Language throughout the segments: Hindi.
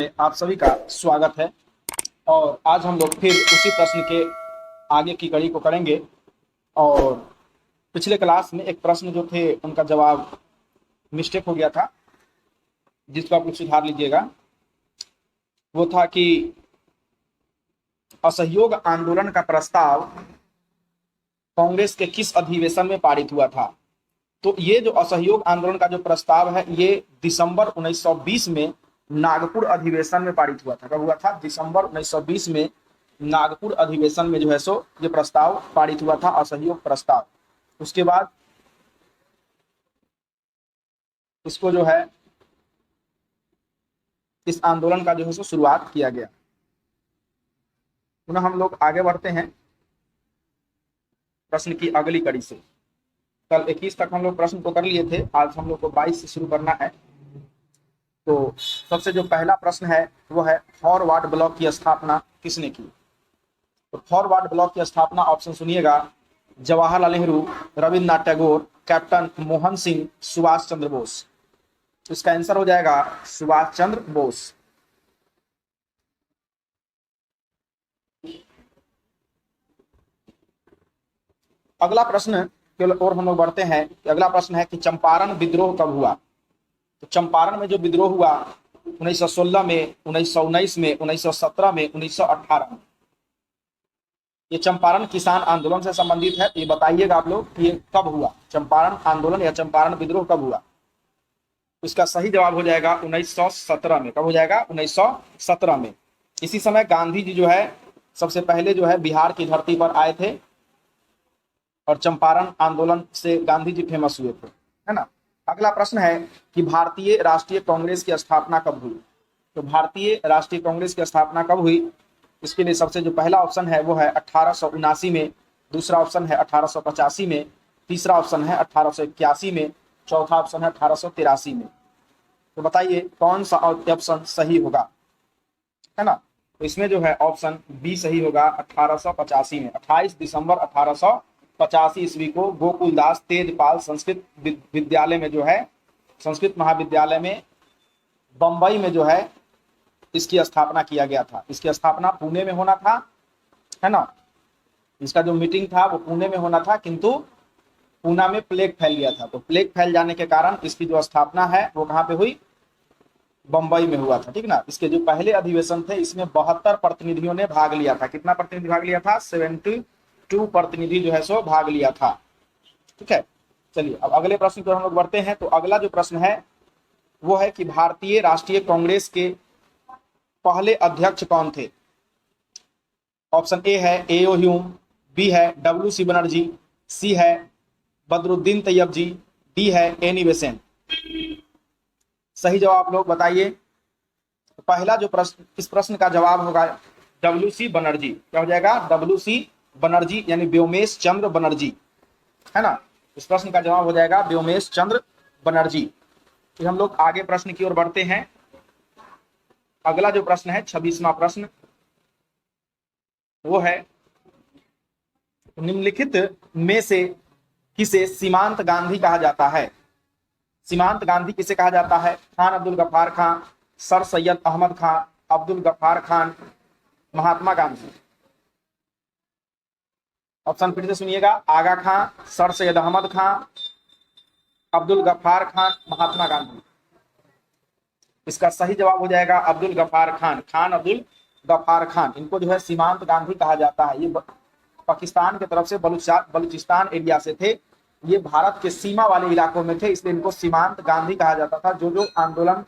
आप सभी का स्वागत है। और आज हम लोग फिर उसी प्रश्न के आगे की कड़ी को करेंगे। और पिछले क्लास में एक प्रश्न जो थे उनका जवाब मिस्टेक हो गया था, जिसको आप लोग सुधार लीजिएगा। वो था कि असहयोग आंदोलन का प्रस्ताव कांग्रेस के किस अधिवेशन में पारित हुआ था। तो ये जो असहयोग आंदोलन का जो प्रस्ताव है ये दिसंबर 1920 में नागपुर अधिवेशन में पारित हुआ था। कब हुआ था? दिसंबर 1920 में नागपुर अधिवेशन में जो है सो ये प्रस्ताव पारित हुआ था, असहयोग प्रस्ताव। उसके बाद इसको जो है इस आंदोलन का जो है सो शुरुआत किया गया। पुनः हम लोग आगे बढ़ते हैं प्रश्न की अगली कड़ी से। कल 21 तक हम लोग प्रश्न को कर लिए थे, आज हम लोग को 22 से शुरू करना है। तो सबसे जो पहला प्रश्न है वो है फॉरवर्ड ब्लॉक की स्थापना किसने की। तो फॉरवर्ड ब्लॉक की स्थापना ऑप्शन सुनिएगा, जवाहरलाल नेहरू, रविन्द्रनाथ टैगोर, कैप्टन मोहन सिंह, सुभाष चंद्र बोस। इसका आंसर हो जाएगा सुभाष चंद्र बोस। अगला प्रश्न केवल और हम लोग बढ़ते हैं। अगला प्रश्न है कि चंपारण विद्रोह कब हुआ। तो चंपारण में जो विद्रोह हुआ 1916 में, 1919 में, 1917 में, 1918 में। ये चंपारण किसान आंदोलन से संबंधित है। तो ये बताइएगा आप लोग कि ये कब हुआ, चंपारण आंदोलन या चंपारण विद्रोह कब हुआ। इसका सही जवाब हो जाएगा 1917 में। कब हो जाएगा? 1917 में। इसी समय गांधी जी जो है सबसे पहले जो है बिहार की धरती पर आए थे और चंपारण आंदोलन से गांधी जी फेमस हुए थे, है ना। अगला प्रश्न है कि भारतीय राष्ट्रीय कांग्रेस की स्थापना कब हुई। तो भारतीय राष्ट्रीय कांग्रेस की स्थापना कब हुई, इसके लिए सबसे जो पहला ऑप्शन है वो है 1879 में, दूसरा ऑप्शन है 1885 में, तीसरा ऑप्शन है 1881 में, चौथा ऑप्शन है 1883 में। तो बताइए कौन सा ऑप्शन सही होगा, है ना। तो इसमें जो है ऑप्शन बी सही होगा, 1885 में। 28 दिसंबर 1885 ईस्वी को गोकुलदास तेजपाल संस्कृत विद्यालय में जो है, संस्कृत महाविद्यालय में बंबई में जो है इसकी स्थापना किया गया था। इसकी स्थापना पुणे में होना था, है ना। इसका जो मीटिंग था वो पुणे में होना था, किंतु पूना में प्लेग फैल गया था। तो प्लेग फैल जाने के कारण इसकी जो स्थापना है वो कहाँ पे हुई? बंबई में हुआ था, ठीक ना। इसके जो पहले अधिवेशन थे इसमें 72 प्रतिनिधियों ने भाग लिया था। कितना प्रतिनिधि भाग लिया था? 72 प्रतिनिधि जो है सो भाग लिया था, ठीक है। चलिए अब अगले प्रश्न पर हम लोग बढ़ते हैं। तो अगला जो प्रश्न है वो है कि भारतीय राष्ट्रीय कांग्रेस के पहले अध्यक्ष कौन थे। ऑप्शन ए है एओ ह्यूम, बी है डब्ल्यू.सी. बनर्जी, सी है बदरुद्दीन तैयब जी, डी है एनी बेसेंट। सही जवाब आप लोग बताइए। तो पहला जो प्रश्न, इस प्रश्न का जवाब होगा डब्ल्यू.सी. बनर्जी। क्या हो जाएगा? डब्ल्यू.सी. बनर्जी यानी व्योमेश चंद्र बनर्जी, है ना। इस प्रश्न का जवाब हो जाएगा व्योमेश चंद्र बनर्जी। फिर हम लोग आगे प्रश्न की ओर बढ़ते हैं। अगला जो प्रश्न है 26वां प्रश्न वो है निम्नलिखित में से किसे सीमांत गांधी कहा जाता है। सीमांत गांधी किसे कहा जाता है? खान अब्दुल गफ्फार खान, सर सैयद अहमद खान, अब्दुल गफ्फार खान, महात्मा गांधी। ऑप्शन फिर से सुनिएगा, आगा खान, सर सैयद अहमद खान, अब्दुल गफ्फार खान, महात्मा गांधी। इसका सही जवाब हो जाएगा अब्दुल गफ्फार खान, खान अब्दुल गफ्फार खान। इनको जो है सीमांत गांधी कहा जाता है। ये पाकिस्तान की तरफ से बलूचिस्तान एरिया से थे, ये भारत के सीमा वाले इलाकों में थे, इसलिए इनको सीमांत गांधी कहा जाता था। जो जो आंदोलन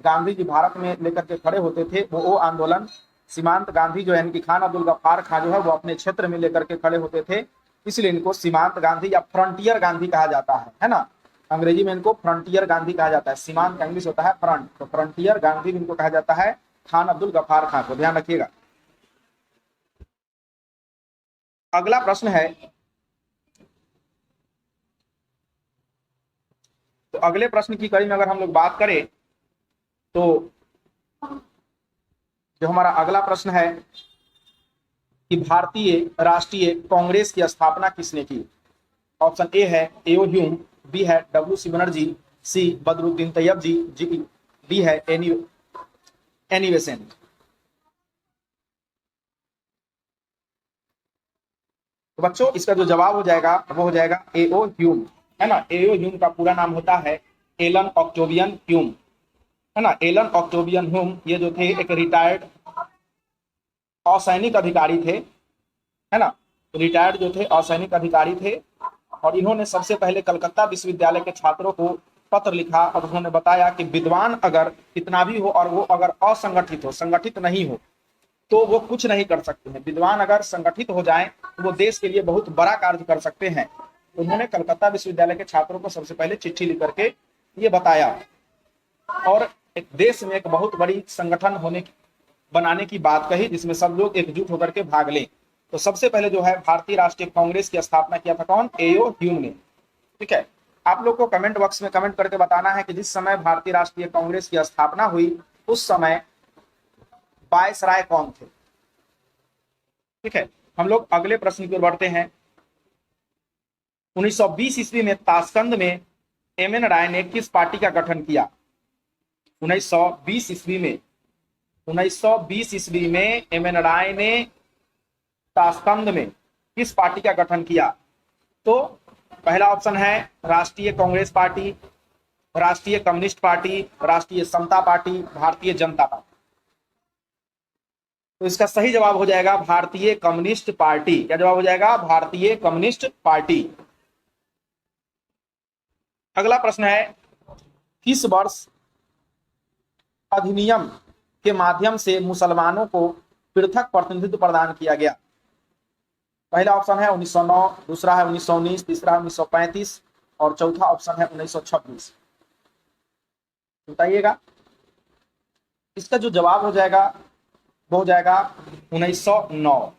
गांधी जी भारत में लेकर के खड़े होते थे वो आंदोलन सीमांत गांधी जो है, इनकी खान अब्दुल गफ्फार खान जो है वो अपने क्षेत्र में लेकर के खड़े होते थे, इसलिए इनको सीमांत गांधी या फ्रंटियर गांधी कहा जाता है ना। अंग्रेजी में इनको फ्रंटियर गांधी कहा जाता है। सीमांत का इंग्लिश होता है फ्रंट, तो फ्रंटियर गांधी इनको कहा जाता है, खान अब्दुल गफ्फार खान को ध्यान रखिएगा। अगला प्रश्न है, तो अगले प्रश्न की कड़ी में अगर हम लोग बात करें तो जो हमारा अगला प्रश्न है कि भारतीय राष्ट्रीय कांग्रेस की स्थापना किसने की। ऑप्शन ए है एओ ह्यूम, बी है डब्ल्यू.सी. बनर्जी, सी बदरुद्दीन तैयब जी, डी है एनी बेसेंट। तो बच्चों इसका जो जवाब हो जाएगा वो हो जाएगा एओ ह्यूम, है ना। एओ ह्यूम का पूरा नाम होता है एलन ऑक्टेवियन ह्यूम, है ना। एलन ऑक्टेवियन ह्यूम ये जो थे एक रिटायर्ड असैनिक अधिकारी थे, है ना। रिटायर्ड जो थे असैनिक अधिकारी थे, और इन्होंने सबसे पहले कलकत्ता विश्वविद्यालय के छात्रों को पत्र लिखा और उन्होंने बताया कि विद्वान अगर कितना भी हो और वो अगर असंगठित हो, संगठित नहीं हो, तो वो कुछ नहीं कर सकते हैं। विद्वान अगर संगठित हो जाएं तो वो देश के लिए बहुत बड़ा कार्य कर सकते हैं। तो उन्होंने कलकत्ता विश्वविद्यालय के छात्रों को सबसे पहले चिट्ठी लिख करके ये बताया, और एक देश में एक बहुत बड़ी संगठन बनाने की बात कही जिसमें सब लोग एकजुट होकर के भाग लें। तो सबसे पहले जो है भारतीय राष्ट्रीय कांग्रेस की स्थापना किया था कौन? एओ ह्यूम ने। ठीक है, आप लोग को कमेंट बॉक्स में कमेंट करके बताना है कि जिस समय भारतीय राष्ट्रीय कांग्रेस की स्थापना हुई उस समय वायसराय कौन थे। ठीक है, हम लोग अगले प्रश्न की ओर बढ़ते हैं। 1920 ईस्वी में ताशकंद में एमएन राय ने किस पार्टी का गठन किया? 1920 ईस्वी में एमएन राय ने ताशकंद में किस पार्टी का गठन किया? तो पहला ऑप्शन है राष्ट्रीय कांग्रेस पार्टी, राष्ट्रीय कम्युनिस्ट पार्टी, राष्ट्रीय समता पार्टी, भारतीय जनता पार्टी। तो इसका सही जवाब हो जाएगा भारतीय कम्युनिस्ट पार्टी। क्या जवाब हो जाएगा? भारतीय कम्युनिस्ट पार्टी। अगला प्रश्न है, किस वर्ष अधिनियम के माध्यम से मुसलमानों को पृथक प्रतिनिधित्व प्रदान किया गया? पहला ऑप्शन है 1909, दूसरा है 1919, तीसरा है 1935 और चौथा ऑप्शन है 1926। बताइएगा। इसका जो जवाब हो जाएगा वो हो जाएगा 1909,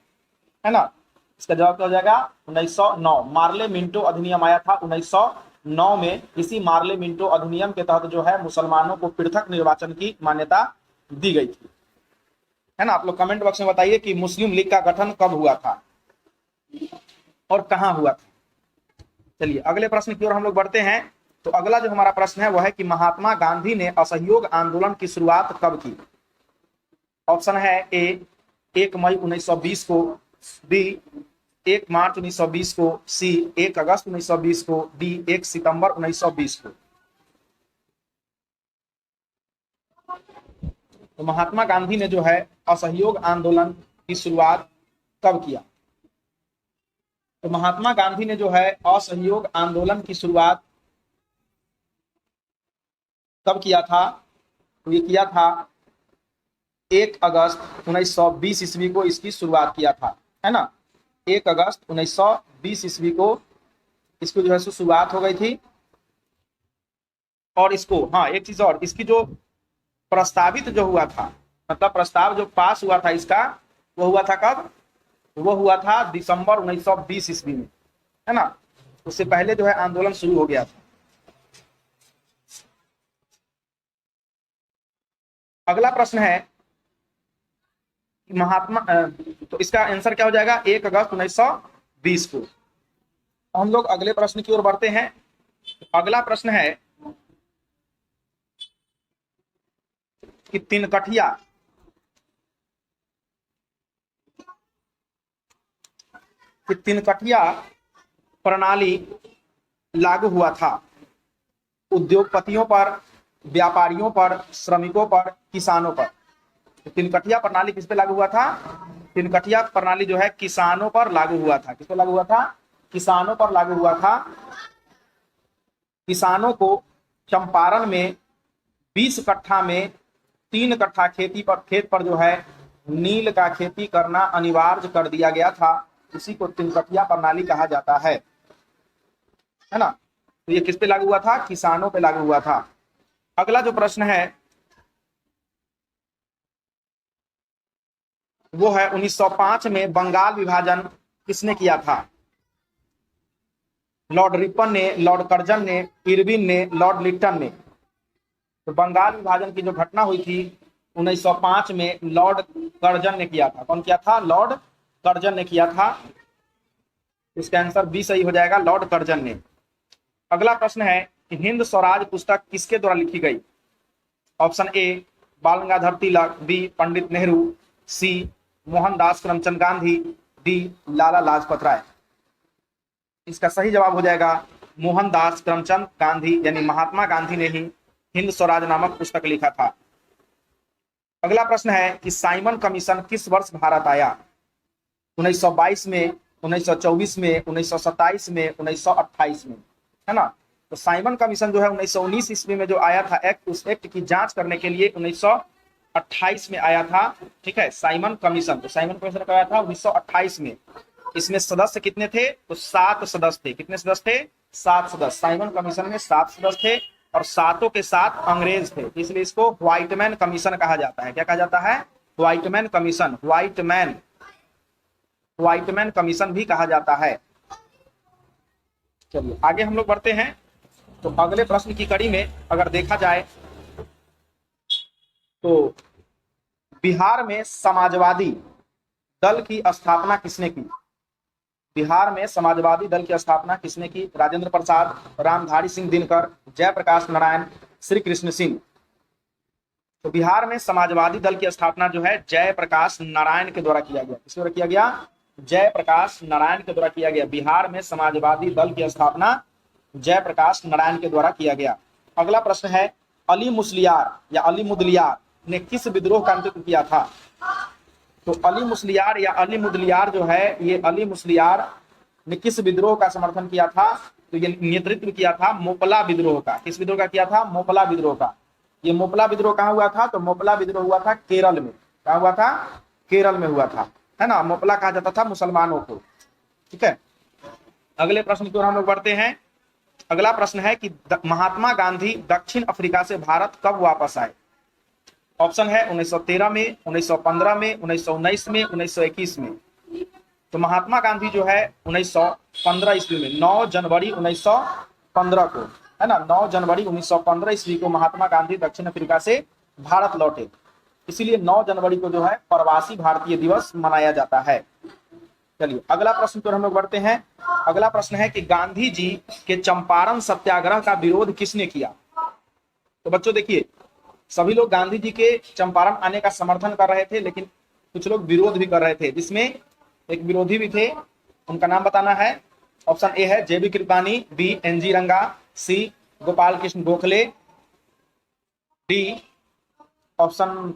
है ना। इसका जवाब क्या हो जाएगा? 1909। मार्ले मिंटो अधिनियम आया था 1909 में। इसी मार्ले मिंटो अधिनियम के तहत जो है मुसलमानों को पृथक निर्वाचन की मान्यता दी गई थी, है ना। आप लोग कमेंट बॉक्स में बताइए कि मुस्लिम लीग का गठन कब हुआ था और कहां हुआ था। चलिए अगले प्रश्न की ओर हम लोग बढ़ते हैं। तो अगला जो हमारा प्रश्न है वह है कि महात्मा गांधी ने असहयोग आंदोलन की शुरुआत कब की? ऑप्शन है ए 1 मई 1920 को, बी 1 मार्च 1920 को, सी 1 अगस्त 1920 को, डी 1 सितंबर 1920 को। तो महात्मा गांधी ने जो है असहयोग आंदोलन की शुरुआत कब किया? तो महात्मा गांधी ने जो है असहयोग आंदोलन की शुरुआत कब किया था? तो ये किया था 1 अगस्त 1920 ईस्वी को इसकी शुरुआत किया था, है ना। 1 अगस्त 1920 ईस्वी को इसको जो है शुरुआत हो गई थी। और इसको, हाँ एक चीज और, इसकी जो प्रस्तावित जो हुआ था, मतलब प्रस्ताव जो पास हुआ था इसका, वो हुआ था कब? वो हुआ था दिसंबर 1920 ईस्वी में, है ना। उससे पहले जो है आंदोलन शुरू हो गया था। अगला प्रश्न है महात्मा, तो इसका आंसर क्या हो जाएगा? 1 अगस्त 1920 को। हम लोग अगले प्रश्न की ओर बढ़ते हैं। अगला प्रश्न है कि तिनकठिया प्रणाली लागू हुआ था उद्योगपतियों पर, व्यापारियों पर, श्रमिकों पर, किसानों पर। तो तिनकठिया प्रणाली किस पे लागू हुआ था? तिनकठिया प्रणाली जो है किसानों पर लागू हुआ था। किस पे लागू हुआ था? किसानों पर लागू हुआ था। किसानों को चंपारण में 20 कट्ठा में 3 कट्ठा खेत पर जो है नील का खेती करना अनिवार्य कर दिया गया था। इसी को तिनकठिया प्रणाली कहा जाता है ना। तो ये किस पे लागू हुआ था? किसानों पे लागू हुआ था। अगला जो प्रश्न है वो है 1905 में बंगाल विभाजन किसने किया था? लॉर्ड रिपन ने, लॉर्ड कर्जन ने, इरविन ने, लॉर्ड लिट्टन ने। तो बंगाल विभाजन की जो घटना हुई थी 1905 में लॉर्ड कर्जन ने किया था। कौन किया था? लॉर्ड कर्जन ने किया था। इसका आंसर बी सही हो जाएगा, लॉर्ड कर्जन ने। अगला प्रश्न है कि हिंद स्वराज पुस्तक किसके द्वारा लिखी गई? ऑप्शन ए बाल गंगाधर तिलक, बी पंडित नेहरू, सी मोहनदास करमचंद गांधी, डी लाला लाजपत राय। इसका सही जवाब हो जाएगा मोहनदास करमचंद गांधी, यानी महात्मा गांधी ने ही हिंद स्वराज नामक पुस्तक लिखा था। अगला प्रश्न है कि साइमन कमीशन किस वर्ष भारत आया? 1922 में, 1924 में, 1927 में, 1928 में, है ना। तो साइमन कमीशन जो है 1919 ईस्वी में जो आया था एक्ट, उस एक्ट की जांच करने के लिए 1928 में आया था। ठीक है, साइमन कमीशन। तो साइमन कमीशन कब आया था? 1928 में। इसमें सदस्य कितने थे? तो 7 सदस्य थे। कितने सदस्य थे? 7 सदस्य। साइमन कमीशन में 7 सदस्य थे और 7 के 7 अंग्रेज थे, इसलिए इसको व्हाइटमैन कमीशन कहा जाता है। क्या कहा जाता है? Whitman commission. व्हाइटमैन कमीशन भी कहा जाता है। चलिए आगे हम लोग बढ़ते हैं। तो अगले प्रश्न की कड़ी में अगर देखा जाए तो बिहार में समाजवादी दल की स्थापना किसने की? बिहार में समाजवादी दल की स्थापना किसने की? राजेंद्र प्रसाद, रामधारी सिंह दिनकर, जयप्रकाश नारायण, श्री कृष्ण सिंह। तो बिहार में समाजवादी दल की स्थापना जो है जयप्रकाश नारायण के द्वारा किया गया। किसके द्वारा किया गया? जयप्रकाश नारायण के द्वारा किया गया। बिहार में समाजवादी दल की स्थापना जयप्रकाश नारायण के द्वारा किया गया। अगला प्रश्न है अली मुस्लियार या अली मुदलियार ने किस विद्रोह का नेतृत्व किया था? तो अली मुस्लियार या अली मुदलियार जो है, ये अली मुस्लियार ने किस विद्रोह का समर्थन किया था? तो ये नेतृत्व किया था मोपला विद्रोह का। किस विद्रोह का किया था? मोपला विद्रोह का। ये मोपला विद्रोह कहाँ हुआ था? तो मोपला विद्रोह हुआ था केरल में। कहाँ हुआ था? केरल में हुआ था, है ना। मोपला कहा जाता था मुसलमानों को। ठीक है, अगले प्रश्न की ओर हम लोग बढ़ते हैं। अगला प्रश्न है कि महात्मा गांधी दक्षिण अफ्रीका से भारत कब वापस आए? ऑप्शन है 1913 में, 1915 में, 1919 में, 1921 में। तो महात्मा गांधी जो है 1915 ईस्वी में, 9 जनवरी 1915 को, है ना, 9 जनवरी 1915 ईस्वी को महात्मा गांधी दक्षिण अफ्रीका से भारत लौटे। इसीलिए 9 जनवरी को जो है प्रवासी भारतीय दिवस मनाया जाता है। चलिए अगला प्रश्न पर हम लोग बढ़ते हैं। अगला प्रश्न है कि गांधी जी के चंपारण सत्याग्रह का विरोध किसने किया? तो बच्चों देखिए, सभी लोग गांधी जी के चंपारण आने का समर्थन कर रहे थे, लेकिन कुछ लोग विरोध भी कर रहे थे, जिसमें एक विरोधी भी थे। उनका नाम बताना है। ऑप्शन ए है जेबी कृपलानी, बी एनजी रंगा, सी गोपाल कृष्ण गोखले, डी ऑप्शन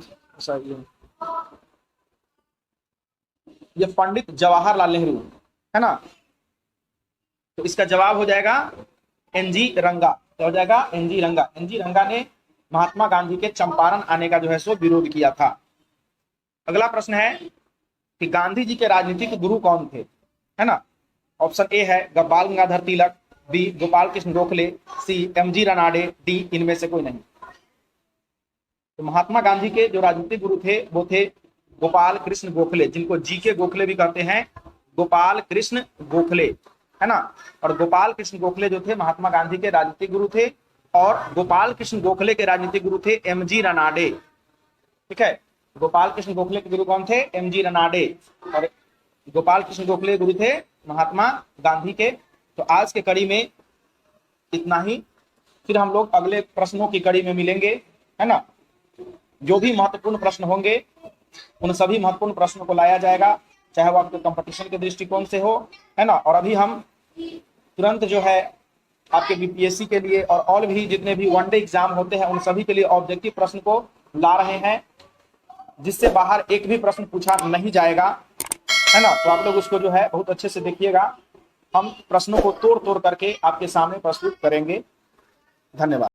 ये पंडित जवाहरलाल नेहरू, है ना। तो इसका जवाब हो जाएगा एनजी रंगा। क्या हो जाएगा? एनजी रंगा। एनजी रंगा ने महात्मा गांधी के चंपारण आने का जो है सो विरोध किया था। अगला प्रश्न है कि गांधी जी के राजनीतिक गुरु कौन थे, है ना। ऑप्शन ए है बाल गंगाधर तिलक, बी गोपाल कृष्ण गोखले, सी एमजी रनाडे, डी इनमें से कोई नहीं। तो महात्मा गांधी के जो राजनीतिक गुरु थे वो थे गोपाल कृष्ण गोखले, जिनको जी के गोखले भी कहते हैं। गोपाल कृष्ण गोखले, है ना। और गोपाल कृष्ण गोखले जो थे महात्मा गांधी के राजनीतिक गुरु थे, और गोपाल कृष्ण गोखले के राजनीतिक गुरु थे एमजी रनाडे। ठीक है, गोपाल कृष्ण गोखले के गुरु कौन थे? एमजी रनाडे। और गोपाल कृष्ण गोखले गुरु थे महात्मा गांधी के। तो आज के कड़ी में इतना ही, फिर हम लोग अगले प्रश्नों की कड़ी में मिलेंगे, है ना। जो भी महत्वपूर्ण प्रश्न होंगे उन सभी महत्वपूर्ण प्रश्नों को लाया जाएगा, चाहे वो आपके कंपटीशन के दृष्टिकोण से हो, है ना। और अभी हम तुरंत जो है आपके बीपीएससी के लिए और ऑल भी जितने भी वनडे एग्जाम होते हैं उन सभी के लिए ऑब्जेक्टिव प्रश्न को ला रहे हैं, जिससे बाहर एक भी प्रश्न पूछा नहीं जाएगा, है ना। तो आप लोग उसको जो है बहुत अच्छे से देखिएगा। हम प्रश्नों को तोड़ तोड़ करके आपके सामने प्रस्तुत करेंगे। धन्यवाद।